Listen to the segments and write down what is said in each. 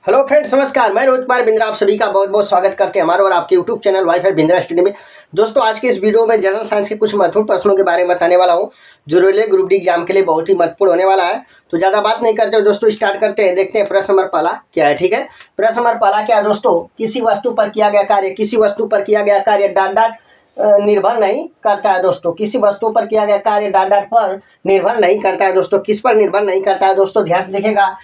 Hello friends, नमस्कार। मैं रोहित कुमार बिंद्रा आप सभी का बहुत बहुत स्वागत करते हैं हमारे और आपके YouTube channel wifi Bindra study में। दोस्तों, आज के इस वीडियो में जनरल साइंस के कुछ महत्वपूर्ण प्रश्नों के बारे में बताने वाला हूं जो रेलवे ग्रुप डी एग्जाम के लिए बहुत ही महत्वपूर्ण होने वाला है। तो ज़्यादा बात नहीं करते दोस्तों, स्टार्ट करते हैं। देखते हैं प्रश्न नंबर पहला क्या है। ठीक है, प्रश्न नंबर पहला क्या है दोस्तों, किसी वस्तु पर किया गया कार्य किसी वस्तु पर किया गया कार्य डॉट डॉट निर्भर नहीं करता है। दोस्तों, किसी वस्तु पर किया गया कार्य डॉट डॉट पर निर्भर नहीं करता है। दोस्तों, किस पर निर्भर नहीं करता है दोस्तों, ध्यान से देखेगा।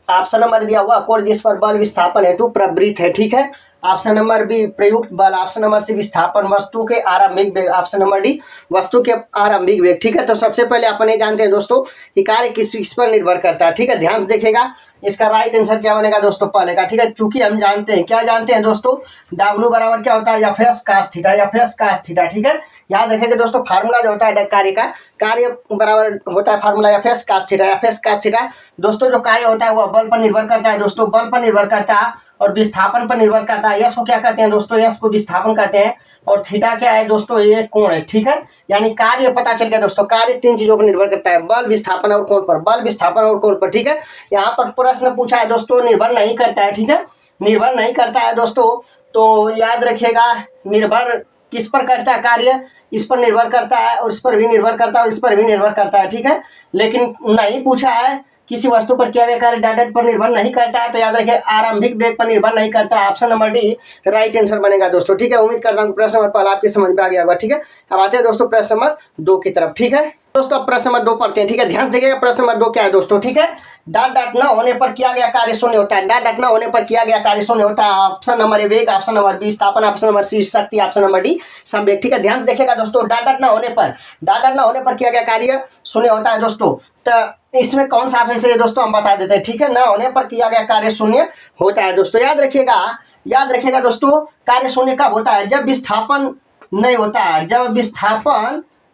ऑप्शन नंबर दिया हुआ कोण जिस पर बल विस्थापन हेतु प्रवृत्त है। ठीक है, ऑप्शन नंबर बी प्रयुक्त बल, ऑप्शन नंबर सी विस्थापन, वस्तु के आरंभिक वेग, ऑप्शन नंबर डी वस्तु के आरंभिक वेग। ठीक है, तो सबसे पहले अपन ये जानते हैं दोस्तों कि कार्य किस पर निर्भर करता है। ठीक है, ध्यान से देखेगा। इसका राइट आंसर क्या बनेगा दोस्तों, पहले का। ठीक है, चूंकि हम जानते हैं, क्या जानते हैं दोस्तों, W बराबर क्या होता है, F S cos theta, F S cos theta. ठीक है, याद रखेंगे दोस्तों, फार्मूला जो होता है कार्य का, कार्य बराबर होता है formula F S cos theta, F S cos theta. दोस्तों, जो कार्य होता है वो बल पर निर्भर करता है दोस्तों, बल पर निर्भर करता है और विस्थापन पर निर्भर करता है। यस को क्या कहते हैं दोस्तों, यस को विस्थापन कहते हैं और थीटा क्या है दोस्तों, ये कोण है। ठीक है, यानी कार्य पता चल गया दोस्तों, कार्य तीन चीजों पर निर्भर करता है, बल, विस्थापन और कोण पर, बल, विस्थापन और कोण पर। ठीक है, यहाँ पर प्रश्न पूछा है दोस्तों, निर्भर नहीं करता है। ठीक है, निर्भर नहीं करता है दोस्तों, तो याद रखिएगा निर्भर किस पर करता है कार्य, इस पर निर्भर करता है और इस पर भी निर्भर करता है और इस पर भी निर्भर करता है। ठीक है, लेकिन नहीं पूछा है किसी वस्तु पर किया गया कार्य डॉट डॉट पर निर्भर नहीं करता है, तो याद रखिए आरंभिक वेग पर निर्भर नहीं करता है। Option number D right answer बनेगा दोस्तों। ठीक है, उम्मीद करता हूँ प्रश्न नंबर पहला आपके समझ में आ गया होगा। ठीक है, अब आते हैं दोस्तों प्रश्न नंबर 2 की तरफ। ठीक है दोस्तों, अब प्रश्न नंबर 2 पढ़ते हैं। ठीक है, ध्यान से देखिएगा प्रश्न नंबर 2 क्या है दोस्तों। ठीक है, डॉट डॉट न होने पर किया गया कार्य शून्य होता है, डॉट डॉट न होने पर किया गया कार्य शून्य होता है। ऑप्शन नंबर ए वेग, ऑप्शन नंबर बी विस्थापन, ऑप्शन नंबर सी शक्ति, ऑप्शन नंबर डी संवेग। ठीक है, ध्यान से देखिएगा दोस्तों, डॉट डॉट न होने पर, डॉट डॉट न होने पर किया गया कार्य शून्य होता है दोस्तों। तो इसमें कौन सा ऑप्शन से दोस्तों हम बता देते हैं। ठीक है, न होने पर किया गया कार्य शून्य होता है दोस्तों। याद रखिएगा दोस्तों, कार्य शून्य कब होता है, जब विस्थापन नहीं होता है,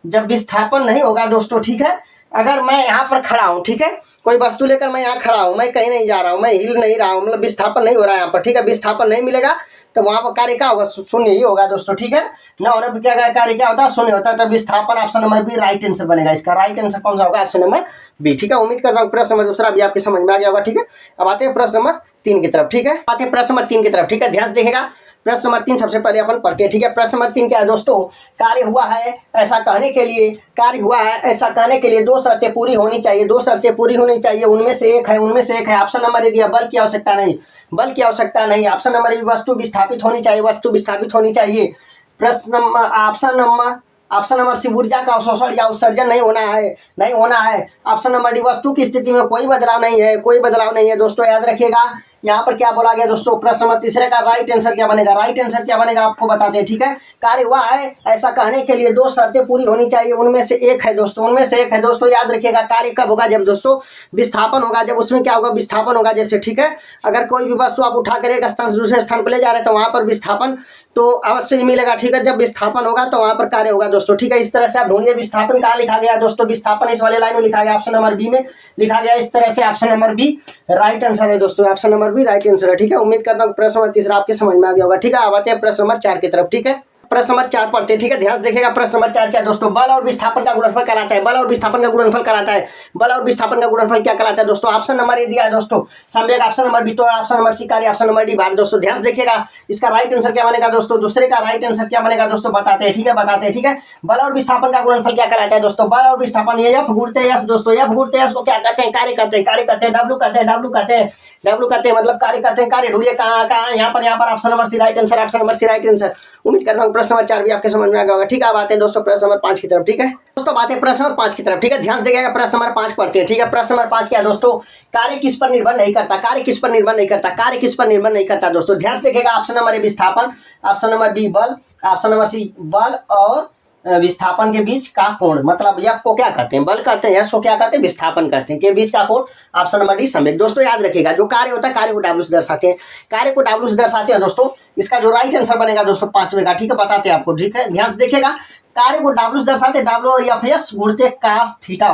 जब विस्थापन नहीं होगा दोस्तों। ठीक है, अगर मैं यहाँ पर खड़ा हूँ, ठीक है, कोई वस्तु लेकर मैं यहाँ खड़ा हूँ, मैं कहीं नहीं जा रहा हूँ, मैं हिल नहीं रहा हूँ, मतलब विस्थापन नहीं हो रहा है यहाँ पर। ठीक है, विस्थापन नहीं मिलेगा तो वहाँ पर कार्य क्या होगा, शून्य ही होगा दोस्तों। ठीक है, न होने पर क्या कार्य क्या होता है, शून्य होता है, तो विस्थापन option number B right answer बनेगा। इसका राइट आंसर कौन सा होगा, ऑप्शन नंबर बी। ठीक है, उम्मीद करता हूँ प्रश्न नंबर दूसरा भी आपके समझ में आ गया होगा। ठीक है, अब आते हैं प्रश्न नंबर 3 की तरफ। ठीक है, आते हैं प्रश्न नंबर 3 की तरफ। ठीक है, ध्यान से देखेगा प्रश्न नंबर 3 सबसे पहले अपन पढ़ते हैं। ठीक है, प्रश्न नंबर 3 क्या है दोस्तों, कार्य हुआ है ऐसा कहने के लिए, कार्य हुआ है ऐसा कहने के लिए दो शर्तें पूरी होनी चाहिए, दो शर्तें पूरी होनी चाहिए, उनमें से एक है ऑप्शन नंबर ए दिया बल की आवश्यकता नहीं, बल की आवश्यकता नहीं। ऑप्शन नंबर बी वस्तु विस्थापित होनी चाहिए, वस्तु विस्थापित होनी चाहिए। प्रश्न ऑप्शन नंबर सी ऊर्जा का अवशोषण या उत्सर्जन नहीं होना है। ऑप्शन नंबर डी वस्तु की स्थिति में कोई बदलाव नहीं है दोस्तों। याद रखिएगा यहाँ पर क्या बोला गया दोस्तों, प्रश्न नंबर तीसरे का राइट आंसर क्या बनेगा, आपको बताते हैं। ठीक है, कार्य हुआ है ऐसा कहने के लिए दो शर्तें पूरी होनी चाहिए, उनमें से एक है दोस्तों। याद रखिएगा कार्य कब होगा, जब दोस्तों विस्थापन होगा, जब उसमें क्या होगा, विस्थापन होगा। जैसे ठीक है, अगर कोई भी वस्तु आप उठा कर एक स्थान से दूसरे स्थान पर ले जा रहे हैं तो वहां पर विस्थापन तो अवश्य मिलेगा। ठीक है, जब विस्थापन होगा तो वहां पर कार्य होगा दोस्तों। ठीक है, इस तरह से आप ढूंढिए विस्थापन कहाँ लिखा गया दोस्तों, विस्थापन इस वाले लाइन में लिखा गया, ऑप्शन नंबर बी में लिखा गया। इस तरह से option number B right answer है दोस्तों, option number B right answer है। ठीक है, उम्मीद करता हूँ प्रश्न नंबर तीसरा आपके समझ में आ गया होगा। ठीक है, अब आते हैं प्रश्न नंबर 4 की तरफ। ठीक है, प्रश्न नंबर 4 पढ़ते हैं। ठीक है, ध्यान से देखिएगा प्रश्न नंबर 4 क्या है दोस्तों, बल और विस्थापन का गुणनफल कहलाता है, बल और विस्थापन का गुणनफल क्या कहलाता है दोस्तों। ऑप्शन नंबर ए दिया है दोस्तों संवेग, ऑप्शन नंबर बी तो, ऑप्शन नंबर सी कार्य, ऑप्शन नंबर डी भार। दोस्तों ध्यान से देखिएगा इसका राइट आंसर क्या बनेगा दोस्तों, दूसरे का राइट आंसर क्या बनेगा दोस्तों, बताते हैं। ठीक है, बल और विस्थापन का गुणनफल क्या कहलाता है दोस्तों, बल और विस्थापन ये एफ गुणित एस दोस्तों, एफ गुणित एस को क्या कहते हैं, कार्य कहते हैं, डब्ल्यू कहते हैं मतलब कार्य करते हैं। कार्य ढूंढिए कहाँ, यहाँ पर option number C right answer. उम्मीद करता हूँ प्रश्न नंबर 4 भी आपके समझ में आ गया होगा। ठीक है, अब आते हैं दोस्तों प्रश्न नंबर 5 की तरफ। ठीक है दोस्तों, बात है प्रश्न नंबर 5 की तरफ। ठीक है, ध्यान से देखिएगा प्रश्न नंबर 5 पढ़ते हैं। ठीक है, प्रश्न नंबर 5 क्या है दोस्तों, कार्य किस पर निर्भर नहीं करता दोस्तों। ध्यान से देखिएगा ऑप्शन नंबर ए विस्थापन, ऑप्शन नंबर बी बल, ऑप्शन नंबर सी बल और विस्थापन के बीच का कोण, मतलब एफ को क्या कहते हैं, बल कहते हैं, एस को क्या कहते हैं, विस्थापन कहते हैं, के बीच का कोण ऑप्शन नंबर डी संवेग। दोस्तों याद रखिएगा जो कार्य होता है कार्य को डब्ल्यू से दर्शाते हैं दोस्तों। इसका जो राइट आंसर बनेगा दोस्तों 5वें का। ठीक है, बताते हैं आपको। ठीक है, ध्यान से देखिएगा कार्य को डब्ल्यू से दर्शाते, डब्ल्यू और एफ एस गुणित कास थीटा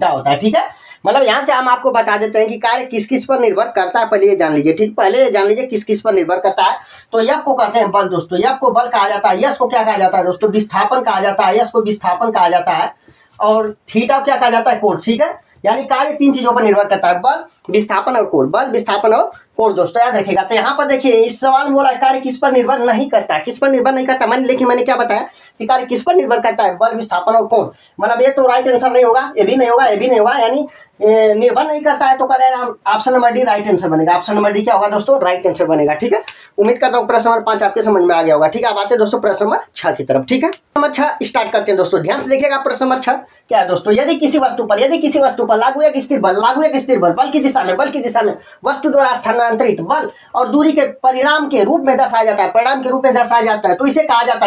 होता है। ठीक है, मतलब यहाँ से हम आपको बता देते हैं कि कार्य किस किस पर निर्भर करता है, पहले ये जान लीजिए। ठीक, पहले ये जान लीजिए किस किस पर निर्भर करता है। तो एफ को कहते हैं बल दोस्तों, एफ को बल कहा जाता है, एस को क्या कहा जाता है दोस्तों, विस्थापन कहा जाता है, एस को विस्थापन कहा जाता है, और थीटा क्या कहा जाता है, कोण। ठीक है, यानी कार्य 3 चीजों पर निर्भर करता है, बल, विस्थापन और कोण। बल, विस्थापन और कोण दोस्तों याद रखिएगा। तो यहाँ पर देखिए इस सवाल में बोला कार्य किस पर निर्भर नहीं करता है, किस पर निर्भर नहीं करता। लेकिन मैंने क्या बताया कि कार्य किस पर निर्भर करता है, बल, विस्थापन और कोण। मतलब ये तो राइट आंसर नहीं होगा, ये भी नहीं होगा, ये भी नहीं होगा, यानी निर्भर नहीं करता है तो करें option number D right answer बनेगा। ऑप्शन नंबर डी क्या होगा दोस्तों, राइट आंसर बनेगा। ठीक है, उम्मीद करता हूँ प्रश्न नंबर 5 आपके समझ में आ गया होगा। ठीक है, अब आते हैं दोस्तों प्रश्न नंबर 6 की तरफ। ठीक है, नंबर 6 स्टार्ट करते हैं दोस्तों, ध्यान से देखिएगा। प्रश्न नंबर 6 क्या है दोस्तों, यदि किसी वस्तु पर लागू एक स्थिर बल, बल की दिशा में वस्तु द्वारा स्थानांतरित बल और दूरी के परिणाम के रूप में दर्शाया जाता है, तो इसे कहा जाता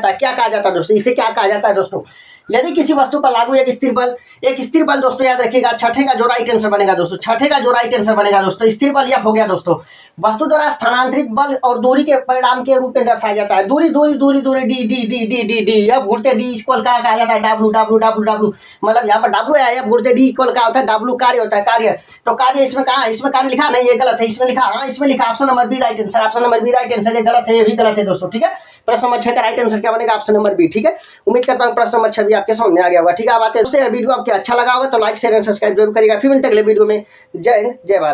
है, क्या कहा जाता है दोस्तों, इसे क्या कहा जाता है दोस्तों। यदि किसी वस्तु पर लागू एक स्थिर बल दोस्तों याद रखिएगा, छठे का जो राइट आंसर बनेगा दोस्तों, स्थिर बल यह हो गया दोस्तों। वस्तु द्वारा स्थानांतरित बल और दूरी के परिणाम के रूप में दर्शाया जाता है। दूरी डी, अब घूरते डी इक्वल क्या कहा जाता है, डब्ल्यू। मतलब यहाँ पर डब्ल्यू है, अब घूरते डी इक्वल क्या होता है, डब्ल्यू कार्य होता है, कार्य। तो कार्य इसमें कहा, इसमें कार्य लिखा नहीं, ये गलत है, इसमें लिखा option number B right answer, ये गलत है, ये भी गलत है दोस्तों। ठीक है, प्रश्न नंबर 6 का राइट आंसर क्या बनेगा, ऑप्शन नंबर बी। ठीक है, उम्मीद करता हूँ प्रश्न नंबर 6 भी आपके समझ में आ गया होगा। ठीक है, अब आते हैं वीडियो आपको अच्छा लगा होगा तो लाइक शेयर एंड सब्सक्राइब जरूर करिएगा। फिर मिलते हैं अगले वीडियो में। जय हिंद, जय भारत।